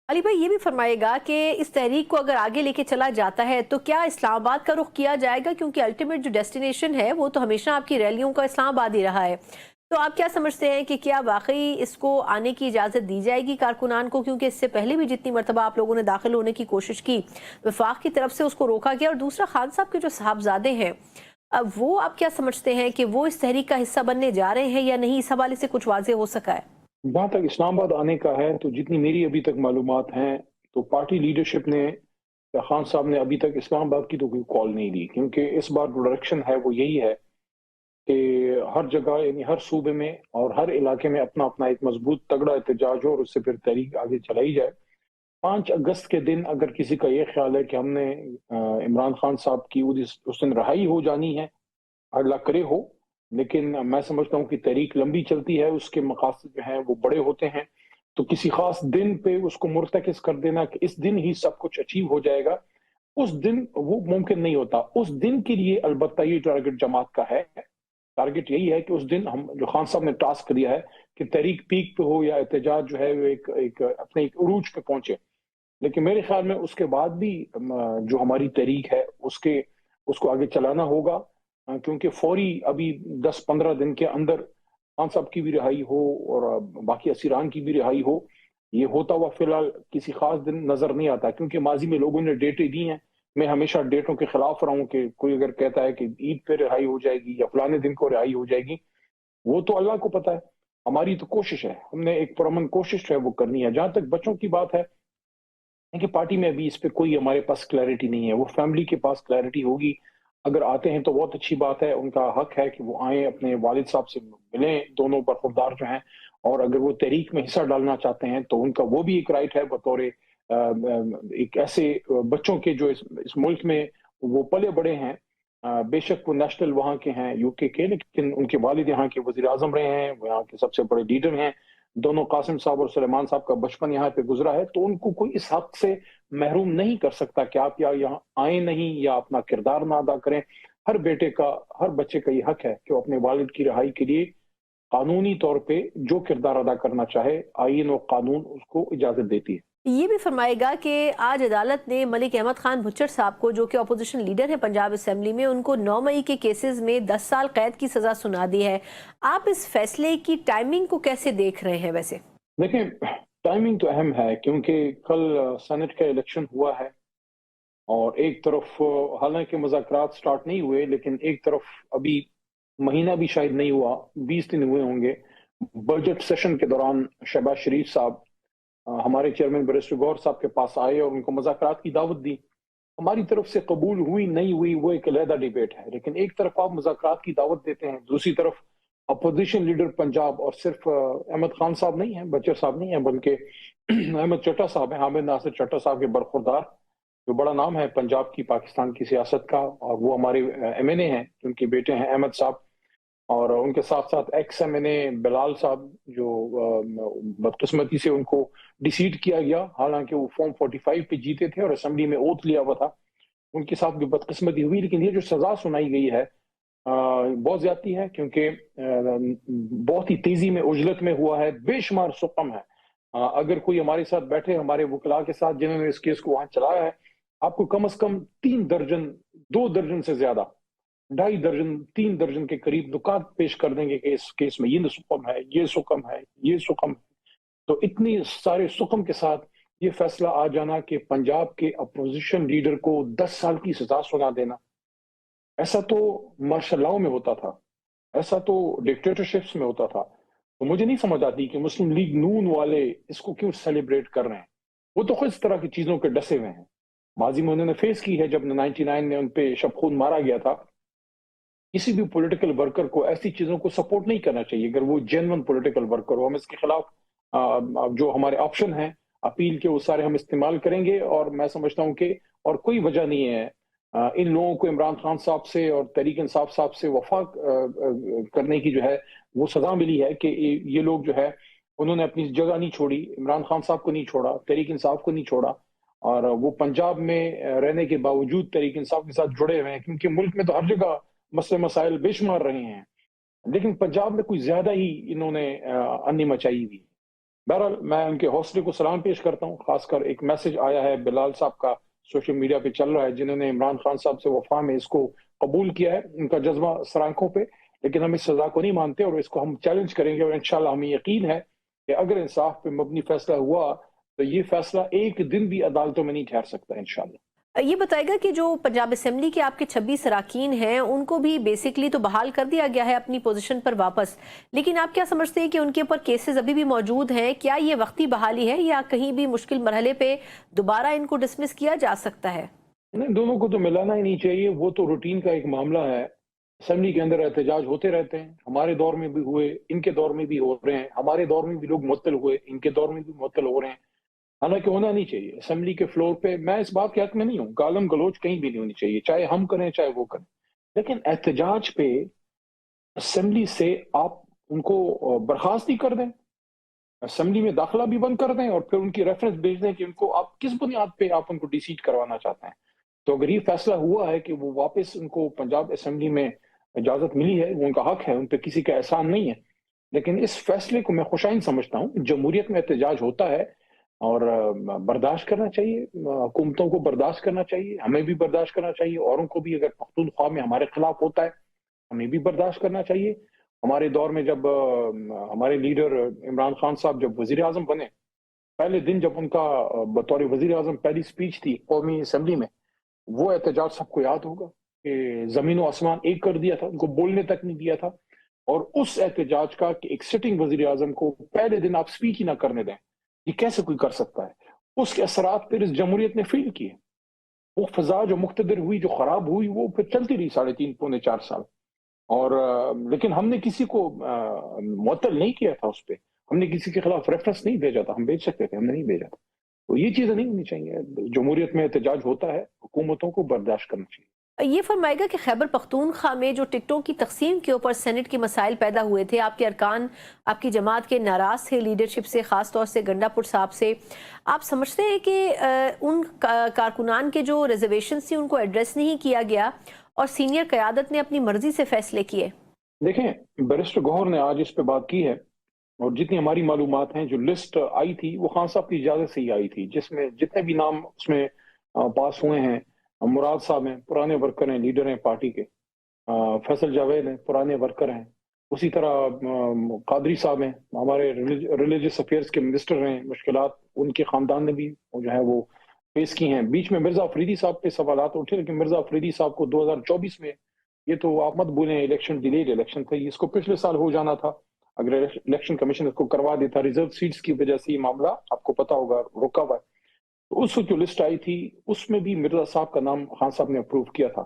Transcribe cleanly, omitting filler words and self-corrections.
अली भाई ये भी फरमाएगा कि इस तहरीक को अगर आगे लेके चला जाता है तो क्या इस्लामाबाद का रुख किया जाएगा, क्योंकि अल्टीमेट जो डेस्टिनेशन है वो तो हमेशा आपकी रैलियों का इस्लामाबाद ही रहा है। तो आप क्या समझते हैं कि क्या वाकई इसको आने की इजाज़त दी जाएगी कारकुनान को, क्योंकि इससे पहले भी जितनी मरतबा आप लोगों ने दाखिल होने की कोशिश की वफाक की तरफ से उसको रोका गया। और दूसरा, खान साहब के जो साहबजादे हैं, अब वो आप क्या समझते हैं कि वो इस तहरीक का हिस्सा बनने जा रहे हैं या नहीं? इस हवाले से कुछ वाजे हो सका है? जहाँ तक इस्लामाबाद आने का है तो जितनी मेरी अभी तक मालूमात हैं तो पार्टी लीडरशिप ने या खान साहब ने अभी तक इस्लामाबाद की तो कोई कॉल नहीं दी, क्योंकि इस बार जो डायरेक्शन है वो यही है कि हर जगह यानी हर सूबे में और हर इलाके में अपना अपना एक मजबूत तगड़ा एहतजाज हो और उससे फिर तहरीक आगे चलाई जाए। 5 अगस्त के दिन अगर किसी का ये ख्याल है कि हमने इमरान खान साहब की उस दिन रहाई हो जानी है, अल्लाह करे हो, लेकिन मैं समझता हूँ कि तहरीक लंबी चलती है, उसके मकासद जो हैं वो बड़े होते हैं। तो किसी खास दिन पे उसको मुर्तकिज़ कर देना कि इस दिन ही सब कुछ अचीव हो जाएगा, उस दिन वो मुमकिन नहीं होता। उस दिन के लिए अलबत्ता ये टारगेट जमात का है। टारगेट यही है कि उस दिन हम जो खान साहब ने टास्क दिया है कि तहरीक पीक पे हो या एहतजाज जो है वो एक एक अपने एक उरूज पे पहुंचे। लेकिन मेरे ख्याल में उसके बाद भी जो हमारी तहरीक है उसके उसको आगे चलाना होगा, क्योंकि फौरी अभी 10-15 दिन के अंदर खान साहब की भी रिहाई हो और बाकी असीरान की भी रिहाई हो, ये होता हुआ फिलहाल किसी खास दिन नजर नहीं आता, क्योंकि माजी में लोगों ने डेटें दी हैं। मैं हमेशा डेटों के खिलाफ रहा हूँ कि कोई अगर कहता है कि ईद पे रिहाई हो जाएगी या फलाने दिन को रिहाई हो जाएगी, वो तो अल्लाह को पता है। हमारी तो कोशिश है, हमने एक पुरअमन कोशिश है वो करनी है। जहां तक बच्चों की बात है कि पार्टी में अभी इस पे कोई हमारे पास क्लैरिटी नहीं है, वो फैमिली के पास क्लैरिटी होगी। अगर आते हैं तो बहुत अच्छी बात है, उनका हक है कि वो आए, अपने वालिद साहब से मिलें, दोनों बरखुरदार जो हैं। और अगर वो तहरीक में हिस्सा डालना चाहते हैं तो उनका वो भी एक राइट है बतौर एक ऐसे बच्चों के जो इस मुल्क में वो पले बड़े हैं। बेशक वो नेशनल वहाँ के हैं, यूके के, लेकिन उनके वालिद यहाँ के वजीर आजम रहे हैं, वो यहाँ के सबसे बड़े लीडर हैं। दोनों कासिम साहब और सुलेमान साहब का बचपन यहाँ पे गुजरा है, तो उनको कोई इस हक से महरूम नहीं कर सकता कि आप या यहाँ आए नहीं या अपना किरदार ना अदा करें। हर बेटे का, हर बच्चे का ये हक है कि वो अपने वालिद की रिहाई के लिए कानूनी तौर पे जो किरदार अदा करना चाहे, आईन और कानून उसको इजाजत देती है। ये भी फरमाएगा कि आज अदालत ने मलिक अहमद खान भुच्चर साहब को, जो कि अपोजिशन लीडर हैं पंजाब असेंबली में, उनको 9 मई के केसेस में 10 साल कैद की सजा सुना दी है। आप इस फैसले की टाइमिंग को कैसे देख रहे हैं वैसे? देखिए, टाइमिंग तो अहम है, क्योंकि कल सेनेट का इलेक्शन हुआ है और एक तरफ हालांकि मुज़ाकरात स्टार्ट नहीं हुए, लेकिन एक तरफ अभी महीना भी शायद नहीं हुआ, 20 दिन हुए होंगे। बजट सेशन के दौरान शहबाज शरीफ साहब हमारे चेयरमैन बैरिस्टर गौहर साहब के पास आए और उनको मुज़ाकरात की दावत दी। हमारी तरफ से कबूल हुई नहीं हुई वो एक अलहदा डिबेट है, लेकिन एक तरफ आप मुज़ाकरात की दावत देते हैं, दूसरी तरफ अपोजिशन लीडर पंजाब, और सिर्फ अहमद खान साहब नहीं है, बच्चर साहब नहीं है, बल्कि अहमद चट्टा साहब हैं, हामिद नासिर चट्टा साहब के बरखुरदार, जो बड़ा नाम है पंजाब की पाकिस्तान की सियासत का, और वो हमारे एमएनए हैं, उनके बेटे हैं अहमद साहब। और उनके साथ साथ एक्स एमएनए बिलाल साहब, जो बदकिस्मती से उनको डिसीट किया गया, हालांकि वो फॉर्म 45 पे जीते थे और असेंबली में ओथ लिया हुआ था, उनके साथ भी बदकिस्मती हुई। लेकिन ये जो सजा सुनाई गई है बहुत ज्यादती है, क्योंकि बहुत ही तेजी में उजलत में हुआ है, बेशुमार सुकम है। अगर कोई हमारे साथ बैठे, हमारे वकला के साथ जिन्होंने इस केस को वहां चलाया है, आपको कम से कम 3 दर्जन, 2 दर्जन से ज्यादा, 2.5 दर्जन, 3 दर्जन के करीब नुकात पेश कर देंगे कि इस केस में ये सुकम है, ये सुकम है, ये सुकम है। तो इतनी सारे सुकम के साथ ये फैसला आ जाना कि पंजाब के अपोजिशन लीडर को 10 साल की सजा सुना देना, ऐसा तो मार्शल लॉ में होता था, ऐसा तो डिक्टेटरशिप्स में होता था। तो मुझे नहीं समझ आती कि मुस्लिम लीग नून वाले इसको क्यों सेलिब्रेट कर रहे हैं। वो तो खुद इस तरह की चीजों के डसे हुए हैं, माजी में उन्होंने फेस की है, जब 99 में उन पे शबखून मारा गया था। किसी भी पॉलिटिकल वर्कर को ऐसी चीजों को सपोर्ट नहीं करना चाहिए, अगर वो जेन्युइन पॉलिटिकल वर्कर हो। हम इसके खिलाफ जो हमारे ऑप्शन हैं अपील के, वो सारे हम इस्तेमाल करेंगे। और मैं समझता हूँ कि और कोई वजह नहीं है इन लोगों को इमरान खान साहब से और तहरीक इंसाफ साहब से वफाक करने की जो है वो सजा मिली है कि ये लोग जो है उन्होंने अपनी जगह नहीं छोड़ी, इमरान खान साहब को नहीं छोड़ा, तहरीक इंसाफ को नहीं छोड़ा, और वो पंजाब में रहने के बावजूद तहरीक इंसाफ के साथ जुड़े हुए हैं, क्योंकि मुल्क में तो हर जगह मसले मसाइल बेशुमार रहे हैं, लेकिन पंजाब में कुछ ज्यादा ही इन्होंने अन्नी मचाई हुई। بہرحال میں ان کے حوصلے کو سلام پیش کرتا ہوں. خاص کر ایک میسج آیا ہے بلال صاحب کا سوشل میڈیا پہ چل رہا ہے، جنہوں نے عمران خان صاحب سے وفا میں اس کو قبول کیا ہے، ان کا جذبہ سرآنکھوں پہ. لیکن ہم اس سزا کو نہیں مانتے اور اس کو ہم چیلنج کریں گے، اور انشاءاللہ ہمیں یقین ہے کہ اگر انصاف پہ مبنی فیصلہ ہوا تو یہ فیصلہ ایک دن بھی عدالتوں میں نہیں ٹھہر سکتا انشاءاللہ. یہ بتائے گا کہ جو پنجاب اسمبلی کے آپ کے 26 اراکین ہیں ان کو بھی بیسکلی تو بحال کر دیا گیا ہے اپنی پوزیشن پر واپس، لیکن آپ کیا سمجھتے ہیں کہ ان کے اوپر کیسز ابھی بھی موجود ہیں؟ کیا یہ وقتی بحالی ہے یا کہیں بھی مشکل مرحلے پہ دوبارہ ان کو ڈسمس کیا جا سکتا ہے؟ نہیں، دونوں کو تو ملانا ہی نہیں چاہیے، وہ تو روٹین کا ایک معاملہ ہے. اسمبلی کے اندر احتجاج ہوتے رہتے ہیں، ہمارے دور میں بھی ہوئے، ان کے دور میں بھی ہو رہے ہیں، ہمارے دور میں بھی لوگ معطل ہوئے، ان کے دور میں بھی معطل ہو رہے ہیں. حالانکہ ہونا نہیں چاہیے. اسمبلی کے فلور پہ میں اس بات کے حق میں نہیں ہوں، گالم گلوچ کہیں بھی نہیں ہونی چاہیے، چاہے ہم کریں چاہے وہ کریں. لیکن احتجاج پہ اسمبلی سے آپ ان کو برخاست ہی کر دیں، اسمبلی میں داخلہ بھی بند کر دیں، اور پھر ان کی ریفرنس بھیج دیں کہ ان کو آپ کس بنیاد پہ آپ ان کو ڈی سیٹ کروانا چاہتے ہیں. تو اگر یہ فیصلہ ہوا ہے کہ وہ واپس ان کو پنجاب اسمبلی میں اجازت ملی ہے، وہ ان کا حق ہے، ان پہ کسی کا احسان نہیں ہے. لیکن اس فیصلے کو میں خوشائند سمجھتا ہوں. جمہوریت میں احتجاج ہوتا ہے اور برداشت کرنا چاہیے، حکومتوں کو برداشت کرنا چاہیے، ہمیں بھی برداشت کرنا چاہیے، اوروں کو بھی. اگر پختونخوا میں ہمارے خلاف ہوتا ہے ہمیں بھی برداشت کرنا چاہیے. ہمارے دور میں جب ہمارے لیڈر عمران خان صاحب جب وزیر اعظم بنے، پہلے دن جب ان کا بطور وزیر اعظم پہلی سپیچ تھی قومی اسمبلی میں، وہ احتجاج سب کو یاد ہوگا کہ زمین و آسمان ایک کر دیا تھا، ان کو بولنے تک نہیں دیا تھا. اور اس احتجاج کا کہ ایک سٹنگ وزیر اعظم کو پہلے دن آپ سپیچ ہی نہ کرنے دیں، یہ کیسے کوئی کر سکتا ہے؟ اس کے اثرات پھر اس جمہوریت نے فیل کیے. وہ فضا جو مقتدر ہوئی، جو خراب ہوئی، وہ پھر چلتی رہی 3.5 پونے 4 سال. اور لیکن ہم نے کسی کو معطل نہیں کیا تھا اس پہ، ہم نے کسی کے خلاف ریفرنس نہیں بھیجا تھا. ہم بھیج سکتے تھے، ہم نے نہیں بھیجا تھا. تو یہ چیزیں نہیں ہونی چاہیے. جمہوریت میں احتجاج ہوتا ہے، حکومتوں کو برداشت کرنا چاہیے. یہ فرمائے گا کہ خیبر پختونخوا میں جو ٹکٹوں کی تقسیم کے اوپر سینٹ کے مسائل پیدا ہوئے تھے، آپ کے ارکان آپ کی جماعت کے ناراض تھے لیڈرشپ سے، خاص طور سے گنڈا پور صاحب سے. آپ سمجھتے ہیں کہ ان کارکنان کے جو ریزرویشنز تھی ان کو ایڈریس نہیں کیا گیا اور سینئر قیادت نے اپنی مرضی سے فیصلے کیے؟ دیکھیں، بیرسٹر گوہر نے آج اس پہ بات کی ہے، اور جتنی ہماری معلومات ہیں، جو لسٹ آئی تھی وہ خان صاحب کی اجازت سے ہی آئی تھی، جس میں جتنے بھی نام اس میں پاس ہوئے ہیں. مراد صاحب ہیں، پرانے ورکر ہیں، لیڈر ہیں پارٹی کے. فیصل جاوید ہیں، پرانے ورکر ہیں. اسی طرح قادری صاحب ہیں، ہمارے ریلیجس افیئرس کے منسٹر ہیں. مشکلات ان کے خاندان نے بھی جو ہے وہ فیس کی ہیں. بیچ میں مرزا افریدی صاحب پہ سوالات اٹھے، لیکن مرزا افریدی صاحب کو 2024 میں، یہ تو آپ مت بولیں الیکشن ڈیلیڈ الیکشن تھا، اس کو پچھلے سال ہو جانا تھا اگر الیکشن کمیشن اس کو کروا دیتا. ریزرو سیٹس کی وجہ سے یہ معاملہ آپ کو پتا ہوگا رکا ہوا ہے. تو اس وقت جو لسٹ آئی تھی اس میں بھی مرزا صاحب کا نام خان صاحب نے اپروو کیا تھا.